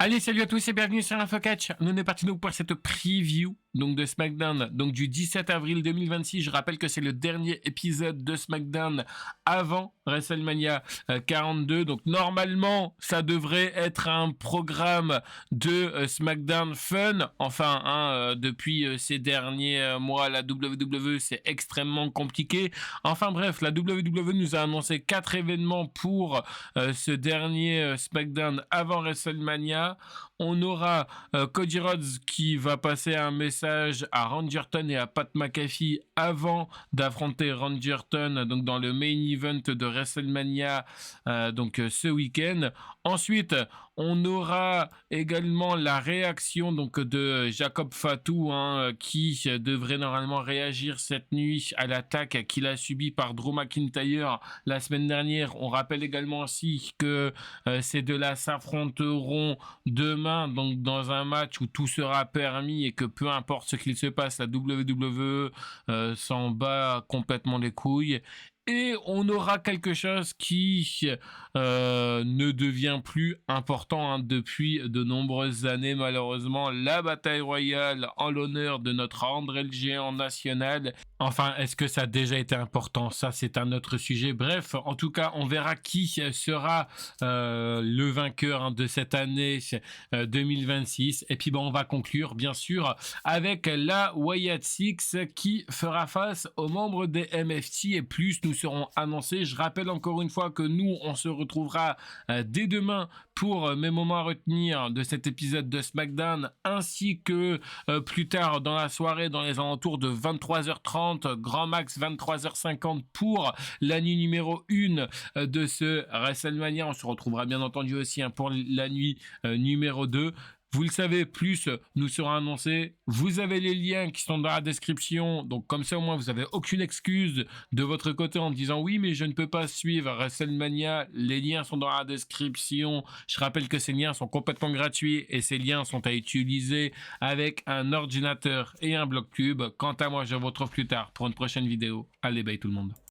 Allez, salut à tous et bienvenue sur l'InfoCatch. On est parti donc pour cette preview donc de SmackDown donc du 17 avril 2026. Je rappelle que c'est le dernier épisode de SmackDown avant WrestleMania 42. Donc normalement, ça devrait être un programme de SmackDown fun. Enfin, depuis ces derniers mois, la WWE c'est extrêmement compliqué. Enfin bref, la WWE nous a annoncé 4 événements pour ce dernier SmackDown avant WrestleMania. On aura Cody Rhodes qui va passer un message à Randy Orton et à Pat McAfee avant d'affronter Randy Orton donc dans le main event de WrestleMania ce week-end. Ensuite, on aura également la réaction donc de Jacob Fatu qui devrait normalement réagir cette nuit à l'attaque qu'il a subie par Drew McIntyre la semaine dernière. On rappelle également aussi que ces deux-là s'affronteront demain donc dans un match où tout sera permis et que peu importe ce qu'il se passe, la WWE s'en bat complètement les couilles. Et on aura quelque chose qui ne devient plus important depuis de nombreuses années, malheureusement, la bataille royale en l'honneur de notre André le Géant national. Enfin, est-ce que ça a déjà été important? Ça, c'est un autre sujet. Bref, en tout cas, on verra qui sera le vainqueur de cette année 2026. Et puis, on va conclure, bien sûr, avec la Wyatt Six qui fera face aux membres des MFT et plus nous seront annoncés. Je rappelle encore une fois que nous, on se retrouvera dès demain pour mes moments à retenir de cet épisode de SmackDown, ainsi que plus tard dans la soirée, dans les alentours de 23h30, grand max 23h50 pour la nuit numéro 1 de ce WrestleMania. On se retrouvera bien entendu aussi pour la nuit numéro 2. Vous le savez, plus nous serons annoncés. Vous avez les liens qui sont dans la description. Donc comme ça, au moins, vous n'avez aucune excuse de votre côté en disant oui, mais je ne peux pas suivre WrestleMania. Les liens sont dans la description. Je rappelle que ces liens sont complètement gratuits et ces liens sont à utiliser avec un ordinateur et un bloc-tube. Quant à moi, je vous retrouve plus tard pour une prochaine vidéo. Allez, bye tout le monde.